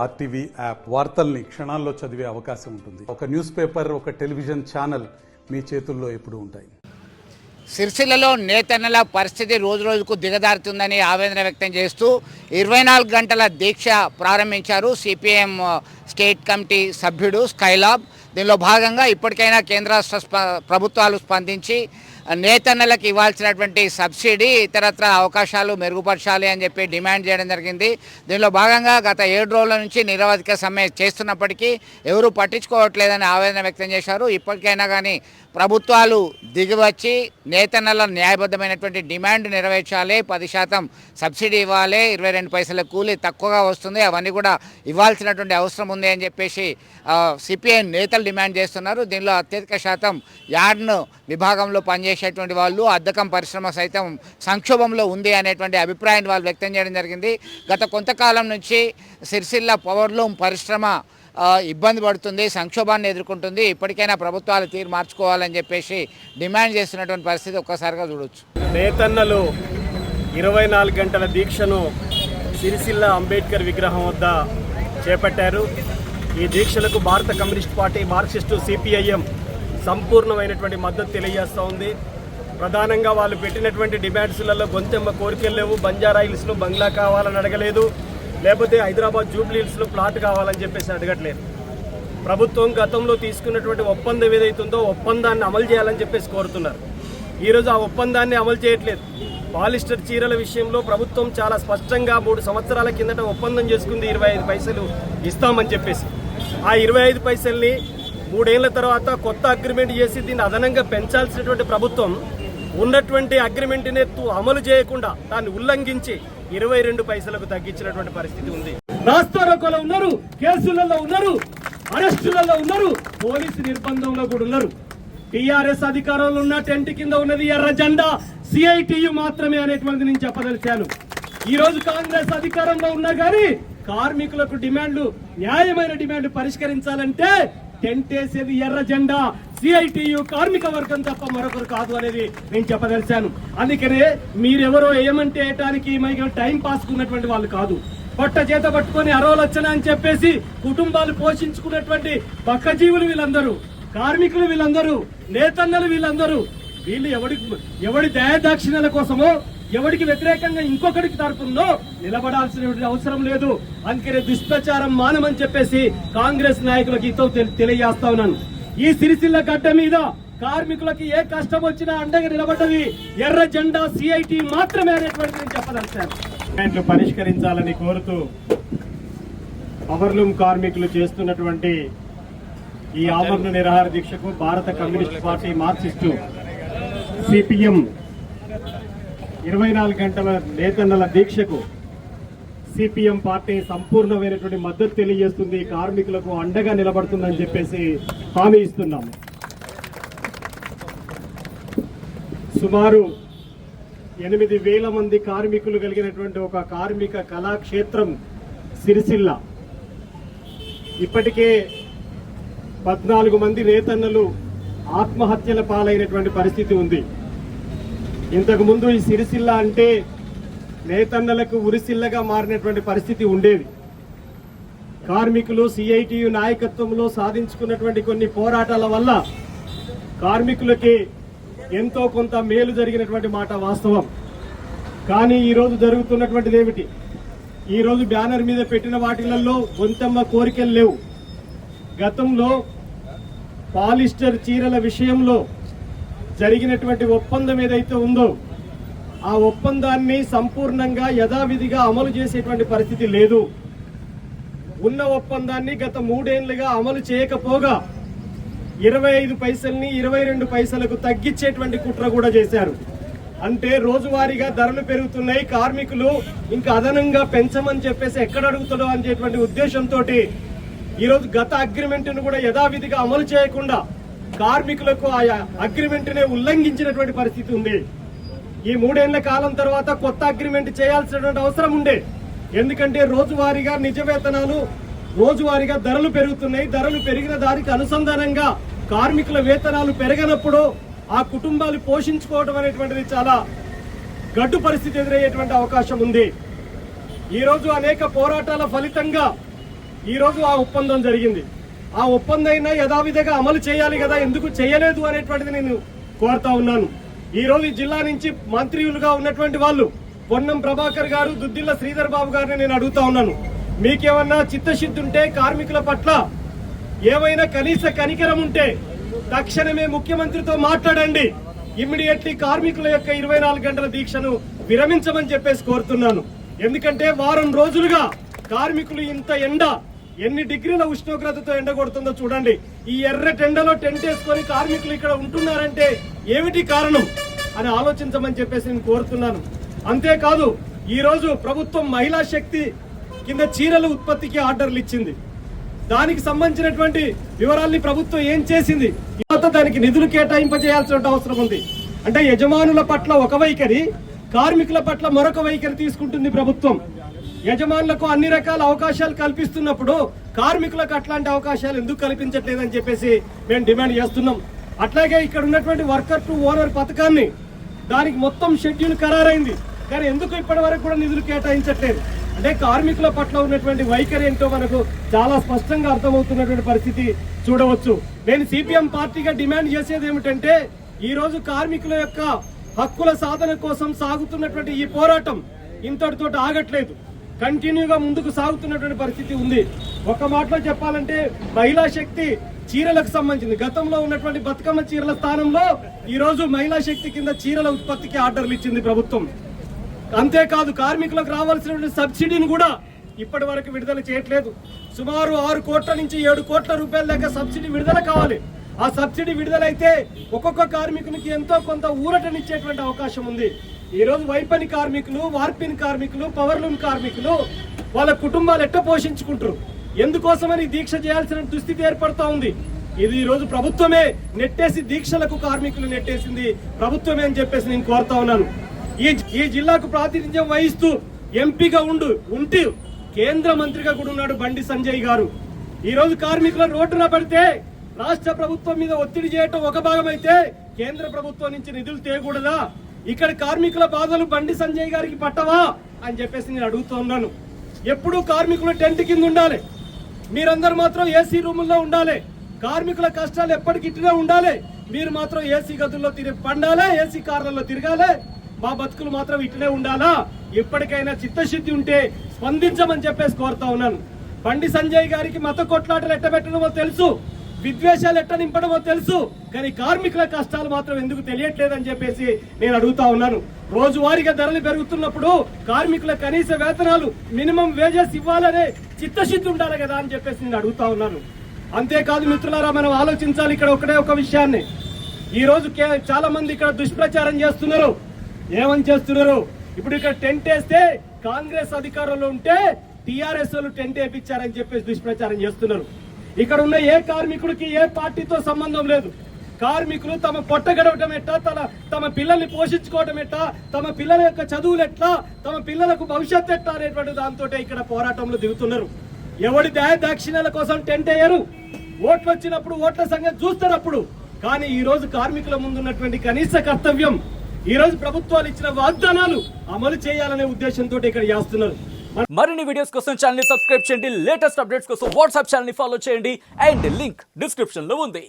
RTV app వార్తల్ని క్షణాల్లో చదివే అవకాశం ఉంటుంది. ఒక న్యూస్ పేపర్, ఒక టెలివిజన్ ఛానల్ మీ చేతుల్లో ఎప్పుడూ ఉంటాయి. సిరిసిల్లలో నేతన్నల పరిస్థితి రోజు రోజుకు దిగజారుతుందని ఆవేదన వ్యక్తం చేస్తూ 24 గంటల దీక్ష ప్రారంభించారు సిపిఎం స్టేట్ కమిటీ సభ్యుడు స్కైలాబ్. దీనిలో భాగంగా ఇప్పటికైనా కేంద్ర ప్రభుత్వాలు స్పందించి నేతన్నలకు ఇవ్వాల్సినటువంటి సబ్సిడీ ఇతరత్ర అవకాశాలు మెరుగుపరచాలి అని చెప్పి డిమాండ్ చేయడం జరిగింది. దీనిలో భాగంగా గత 7 రోజుల నుంచి నిరవధిక సమ్మె చేస్తున్నప్పటికీ ఎవరూ పట్టించుకోవట్లేదని ఆవేదన వ్యక్తం చేశారు. ఇప్పటికైనా కానీ ప్రభుత్వాలు దిగివచ్చి నేతన్నల న్యాయబద్ధమైనటువంటి డిమాండ్ నెరవేర్చాలి, 10% సబ్సిడీ ఇవ్వాలి, 22 పైసల కూలీ తక్కువగా వస్తుంది, అవన్నీ కూడా ఇవ్వాల్సినటువంటి అవసరం ఉంది అని చెప్పేసి సిపిఐ నేతలు డిమాండ్ చేస్తున్నారు. దీనిలో అత్యధిక శాతం యార్న్ విభాగంలో పనిచేసేటువంటి వాళ్ళు, అద్దకం పరిశ్రమ సైతం సంక్షోభంలో ఉంది అనేటువంటి అభిప్రాయాన్ని వాళ్ళు వ్యక్తం చేయడం జరిగింది. గత కొంతకాలం నుంచి సిరిసిల్ల పవర్లూమ్ పరిశ్రమ ఇబ్బంది పడుతుంది, సంక్షోభాన్ని ఎదుర్కొంటుంది. ఇప్పటికైనా ప్రభుత్వాలు తీరు మార్చుకోవాలని చెప్పేసి డిమాండ్ చేస్తున్నటువంటి పరిస్థితి ఒక్కసారిగా చూడొచ్చు. నేతన్నలు 24 గంటల దీక్షను సిరిసిల్ల అంబేద్కర్ విగ్రహం వద్ద చేపట్టారు. ఈ దీక్షలకు భారత కమ్యూనిస్ట్ పార్టీ, మార్క్సిస్టు, సిపిఐఎం సంపూర్ణమైనటువంటి మద్దతు తెలియజేస్తూ ఉంది. ప్రధానంగా వాళ్ళు పెట్టినటువంటి డిమాండ్స్లలో గొంతెమ్మ కోరికలు లేవు. బంజారా హిల్స్లో బంగ్లా కావాలని అడగలేదు, లేకపోతే హైదరాబాద్ జూబ్లీ హిల్స్లో ప్లాట్ కావాలని చెప్పేసి అడగట్లేదు. ప్రభుత్వం గతంలో తీసుకున్నటువంటి ఒప్పందం ఏదైతుందో ఒప్పందాన్ని అమలు చేయాలని చెప్పేసి కోరుతున్నారు. ఈరోజు ఆ ఒప్పందాన్ని అమలు చేయట్లేదు. పాలిస్టర్ చీరల విషయంలో ప్రభుత్వం చాలా స్పష్టంగా 3 సంవత్సరాల కిందట ఒప్పందం చేసుకుంది, 25 పైసలు ఇస్తామని చెప్పేసి. ఆ 25 పైసల్ని 3 ఏళ్ల తర్వాత కొత్త అగ్రిమెంట్ చేసి దీన్ని అదనంగా పెంచాల్సినటువంటి ప్రభుత్వం ఉన్నటువంటి అగ్రిమెంట్ని అమలు చేయకుండా దాన్ని ఉల్లంఘించి 22 పైసలకు తగ్గించినటువంటి పరిస్థితి ఉంది. రాస్తారోకోలో ఉన్నారు, కేసులలో ఉన్నారు, అరెస్టులలో ఉన్నారు, పోలీసు నిర్బంధంలో కూడా ఉన్నారు. టీఆర్ఎస్ అధికారంలో ఉన్న టెంట్ కింద ఉన్నది ఎర్ర జెండా, సిఐటియు మాత్రమే అనేటువంటిది నేను చెప్పదలిచాను. ఈ రోజు కాంగ్రెస్ అధికారంలో ఉన్నా కానీ కార్మికులకు డిమాండ్లు, న్యాయమైన డిమాండ్ పరిష్కరించాలంటే టెంట్ వేసేది ఎర్ర జెండా, సిఐటియు, కార్మిక వర్గం తప్ప మరొకరు కాదు అనేది నేను చెప్పదలిచాను. అందుకనే మీరెవరో ఏమంటే వేయటానికి టైం పాస్ కున్నటువంటి వాళ్ళు కాదు. పొట్ట చేత పట్టుకొని అరవలచ్చన అని చెప్పేసి కుటుంబాలు పోషించుకున్నటువంటి పక్కజీవులు వీళ్ళందరూ, కార్మికులు వీళ్ళందరూ, నేతన్నలు వీళ్ళందరూ, వీళ్ళు ఎవడి దయాదాక్షిణ్యాల కోసమో, ఎవరికి వ్యతిరేకంగా ఇంకొకరికి తరపునో నిలబడాల్సినటువంటి అవసరం లేదు. అందుకనే దుష్ప్రచారం మానమని చెప్పేసి కాంగ్రెస్ నాయకులకు ఇతో తెలియజేస్తా ఉన్నాను. ఈ సిరిసిల్ల గడ్డ మీద కార్మికులకి ఏ కష్టం వచ్చినా అండగా నిలబడ్డది ఎర్ర జెండా, సిఐటి మాత్రమే అనేటువంటి నేను చెప్పదలిచాను. పరిష్కరించాలని కోరుతూ పవర్లూమ్ కార్మికులు చేస్తున్నటువంటి ఈ ఆమరణ నిరాహార దీక్షకు భారత కమ్యూనిస్ట్ పార్టీ, మార్క్సిస్టు, సిపిఎం 24 గంటల నేతన్నల దీక్షకు సిపిఎం పార్టీ సంపూర్ణమైనటువంటి మద్దతు తెలియజేస్తుంది. కార్మికులకు అండగా నిలబడుతుందని చెప్పేసి హామీ ఇస్తున్నాము. సుమారు 8,000 మంది కార్మికులు కలిగినటువంటి ఒక కార్మిక కళాక్షేత్రం సిరిసిల్ల. ఇప్పటికే 14 మంది నేతన్నలు ఆత్మహత్యల పాలైనటువంటి పరిస్థితి ఉంది. ఇంతకు ముందు ఈ సిరిసిల్ల అంటే నేతన్నలకు ఉరిసిల్లగా మారినటువంటి పరిస్థితి ఉండేది. కార్మికులు సిఐటియు నాయకత్వంలో సాధించుకున్నటువంటి కొన్ని పోరాటాల వల్ల కార్మికులకి ఎంతో కొంత మేలు జరిగినటువంటి మాట వాస్తవం. కానీ ఈరోజు జరుగుతున్నటువంటిది ఏమిటి? ఈరోజు బ్యానర్ మీద పెట్టిన వాటిలలో గొంతెమ్మ కోరికలు లేవు. గతంలో పాలిస్టర్ చీరల విషయంలో జరిగినటువంటి ఒప్పందం ఏదైతే ఉందో ఆ ఒప్పందాన్ని సంపూర్ణంగా యథావిధిగా అమలు చేసేటువంటి పరిస్థితి లేదు. ఉన్న ఒప్పందాన్ని గత 3 ఏళ్లుగా అమలు చేయకపోగా 25 పైసల్ని 22 పైసలకు తగ్గించేటువంటి కుట్ర కూడా చేశారు. అంటే రోజువారీగా ధరలు పెరుగుతున్నాయి, కార్మికులు ఇంకా అదనంగా పెంచమని చెప్పేసి ఎక్కడ అడుగుతాడో అనేటువంటి ఉద్దేశంతో ఈరోజు గత అగ్రిమెంట్ను కూడా యథావిధిగా అమలు చేయకుండా కార్మికులకు ఆ అగ్రిమెంట్నే ఉల్లంఘించినటువంటి పరిస్థితి ఉంది. ఈ 3 ఏళ్ల కాలం తర్వాత కొత్త అగ్రిమెంట్ చేయాల్సినటువంటి అవసరం ఉండే. ఎందుకంటే రోజువారీగా నిజ వేతనాలు, రోజువారీగా ధరలు పెరుగుతున్నాయి. ధరలు పెరిగిన దానికి అనుసంధానంగా కార్మికుల వేతనాలు పెరగనప్పుడు ఆ కుటుంబాలు పోషించుకోవడం అనేటువంటిది చాలా గడ్డు పరిస్థితి ఎదురయ్యేటువంటి అవకాశం ఉంది. ఈరోజు అనేక పోరాటాల ఫలితంగా ఈరోజు ఆ ఒప్పందం జరిగింది. ఆ ఒప్పందం అయినా యథావిధిగా అమలు చేయాలి కదా, ఎందుకు చేయలేదు అనేటువంటిది నేను కోరుతా ఉన్నాను. ఈ రోజు ఈ జిల్లా నుంచి మంత్రులుగా ఉన్నటువంటి వాళ్ళు పొన్నం ప్రభాకర్ గారు, దుద్దిల్ల శ్రీధర్ బాబు గారిని నేను అడుగుతా ఉన్నాను, మీకేమన్నా చిత్తశుద్ధి ఉంటే, కార్మికుల పట్ల ఏమైనా కనీస కనికరం ఉంటే తక్షణమే ముఖ్యమంత్రితో మాట్లాడండి. ఇమ్మీడియట్లీ కార్మికుల యొక్క 24 గంటల దీక్షను విరమించమని చెప్పేసి కోరుతున్నాను. ఎందుకంటే వారం రోజులుగా కార్మికులు ఇంత ఎండ, ఎన్ని డిగ్రీల ఉష్ణోగ్రతతో ఎండ కొడుతుందో చూడండి. ఈ ఎర్రటి ఎండలో టెంట్ వేసుకొని కార్మికులు ఇక్కడ ఉంటున్నారంటే ఏమిటి కారణం అని ఆలోచించమని చెప్పేసి నేను కోరుతున్నాను. అంతేకాదు, ఈ రోజు ప్రభుత్వం మహిళా శక్తి కింద చీరల ఉత్పత్తికి ఆర్డర్లు ఇచ్చింది. దానికి సంబంధించినటువంటి వివరాల్ని ప్రభుత్వం ఏం చేసింది, దానికి నిధులు కేటాయింపజేయాల్సిన అవసరం ఉంది. అంటే యజమానుల పట్ల ఒక వైఖరి, కార్మికుల పట్ల మరొక వైఖరి తీసుకుంటుంది ప్రభుత్వం. యజమానులకు అన్ని రకాల అవకాశాలు కల్పిస్తున్నప్పుడు కార్మికులకు అట్లాంటి అవకాశాలు ఎందుకు కల్పించట్లేదని చెప్పేసి మేము డిమాండ్ చేస్తున్నాం. అట్లాగే ఇక్కడ ఉన్నటువంటి వర్కర్ టు ఓనర్ పథకాన్ని, దానికి మొత్తం షెడ్యూల్ ఖరారైంది, కానీ ఎందుకు ఇప్పటి వరకు కూడా నిధులు కేటాయించట్లేదు అంటే కార్మికుల పట్ల ఉన్నటువంటి వైఖరి ఏంటో మనకు చాలా స్పష్టంగా అర్థమవుతున్నటువంటి పరిస్థితి చూడవచ్చు. నేను సిపిఎం పార్టీగా డిమాండ్ చేసేది ఏమిటంటే, ఈ రోజు కార్మికుల యొక్క హక్కుల సాధన కోసం సాగుతున్నటువంటి ఈ పోరాటం ఇంతటితో ఆగట్లేదు, కంటిన్యూగా ముందుకు సాగుతున్నటువంటి పరిస్థితి ఉంది. ఒక మాటలో చెప్పాలంటే మహిళా శక్తి చీరలకు సంబంధించింది. గతంలో ఉన్నటువంటి బతుకమ్మ చీరల స్థానంలో ఈ రోజు మహిళా శక్తి కింద చీరల ఉత్పత్తికి ఆర్డర్లు ఇచ్చింది ప్రభుత్వం. అంతేకాదు, కార్మికులకు రావాల్సినటువంటి సబ్సిడీని కూడా ఇప్పటి వరకు విడుదల చేయట్లేదు. సుమారు 6 కోట్ల నుంచి 7 కోట్ల రూపాయల దాకా సబ్సిడీ విడుదల కావాలి. ఆ సబ్సిడీ విడుదలైతే ఒక్కొక్క కార్మికునికి ఎంతో కొంత ఊరటనిచ్చేటువంటి అవకాశం ఉంది. ఈ రోజు వైపని కార్మికులు, వార్పిన్ కార్మికులు, పవర్లూమ్ కార్మికులు వాళ్ళ కుటుంబాలు ఎట్ట పోషించుకుంటారు, ఎందుకోసమని దీక్ష చేయాల్సిన దుస్థితి ఏర్పడతా ఉంది. ఇది ఈ రోజు ప్రభుత్వమే నెట్టేసి, దీక్షలకు కార్మికులు నెట్టేసింది ప్రభుత్వమే అని చెప్పేసి నేను కోరుతా ఉన్నాను. ఈ జిల్లాకు ప్రాతినిధ్యం వహిస్తూ ఎంపీగా ఉంటూ కేంద్ర మంత్రిగా కూడా ఉన్నాడు బండి సంజయ్ గారు. ఈ రోజు కార్మికుల రోడ్డున పడితే రాష్ట్ర ప్రభుత్వం మీద ఒత్తిడి చేయటం ఒక భాగం అయితే, కేంద్ర ప్రభుత్వం నుంచి నిధులు తేయకూడదా? ఇక్కడ కార్మికుల బాధలు బండి సంజయ్ గారికి పట్టవా అని చెప్పేసి నేను అడుగుతూ ఉన్నాను. ఎప్పుడూ కార్మికులు టెంట్ కింద ఉండాలి, మీరందరూ మాత్రం ఏసీ రూముల్లో ఉండాలి. కార్మికుల కష్టాలు ఎప్పటికి ఇట్లనే ఉండాలి, మీరు మాత్రం ఏసీ గదుల్లో పండాలి, ఏసీ కార్లలో తిరగాలి, మా బతుకులు మాత్రం ఇట్లనే ఉండాలా? ఇప్పటికైనా చిత్తశుద్ధి ఉంటే స్పందించమని చెప్పేసి కోరుతా ఉన్నాను. బండి సంజయ్ గారికి మత కొట్లాటలు ఎట్టబెట్టడమో తెలుసు, విద్వేషాలు ఎట్ట నింపడమో తెలుసు, కానీ కార్మికుల కష్టాలు మాత్రం ఎందుకు తెలియట్లేదని చెప్పేసి నేను అడుగుతా ఉన్నాను. రోజువారీగా ధరలు పెరుగుతున్నప్పుడు కార్మికుల కనీస వేతనాలు, మినిమం వేజెస్ ఇవ్వాలనే చిత్తశుద్ధి ఉండాలి కదా అని చెప్పేసి నేను అడుగుతా ఉన్నాను. అంతేకాదు మిత్రులారా, మనం ఆలోచించాలి ఇక్కడ ఒకటే ఒక విషయాన్ని. ఈ రోజు చాలా మంది ఇక్కడ దుష్ప్రచారం చేస్తున్నారు. ఏమని చేస్తున్నారు? ఇప్పుడు ఇక్కడ టెంట్ వేస్తే కాంగ్రెస్ అధికారంలో ఉంటే టీఆర్ఎస్ వాళ్ళు టెంట్ వేయించారని చెప్పేసి దుష్ప్రచారం చేస్తున్నారు. ఇక్కడ ఉన్న ఏ కార్మికుడికి ఏ పార్టీతో సంబంధం లేదు. కార్మికులు తమ పొట్ట గడవటం ఎట్లా, తమ పిల్లల్ని పోషించుకోవటం ఎట్లా, తమ పిల్లల యొక్క చదువులు ఎట్లా, తమ పిల్లలకు భవిష్యత్తు ఎట్లా అనేటువంటి దాంతో ఇక్కడ పోరాటంలో దిగుతున్నారు. ఎవడి దాక్షిణ్యాల కోసం టెంట్ వేయరు, ఓట్లు వచ్చినప్పుడు ఓట్ల సంగతి చూస్తున్నప్పుడు. కానీ ఈ రోజు కార్మికుల ముందున్నటువంటి కనీస కర్తవ్యం, ఈ రోజు ప్రభుత్వాలు ఇచ్చిన వాగ్దానాలు అమలు చేయాలనే ఉద్దేశంతో ఇక్కడ చేస్తున్నారు. మరిన్ని వీడియోస్ కోసం ఛానల్ ని సబ్స్క్రైబ్ చేయండి, లేటెస్ట్ అప్డేట్స్ కోసం వాట్సాప్ ఛానల్ ని ఫాలో చేయండి, అండ్ లింక్ డిస్క్రిప్షన్ లో ఉంది.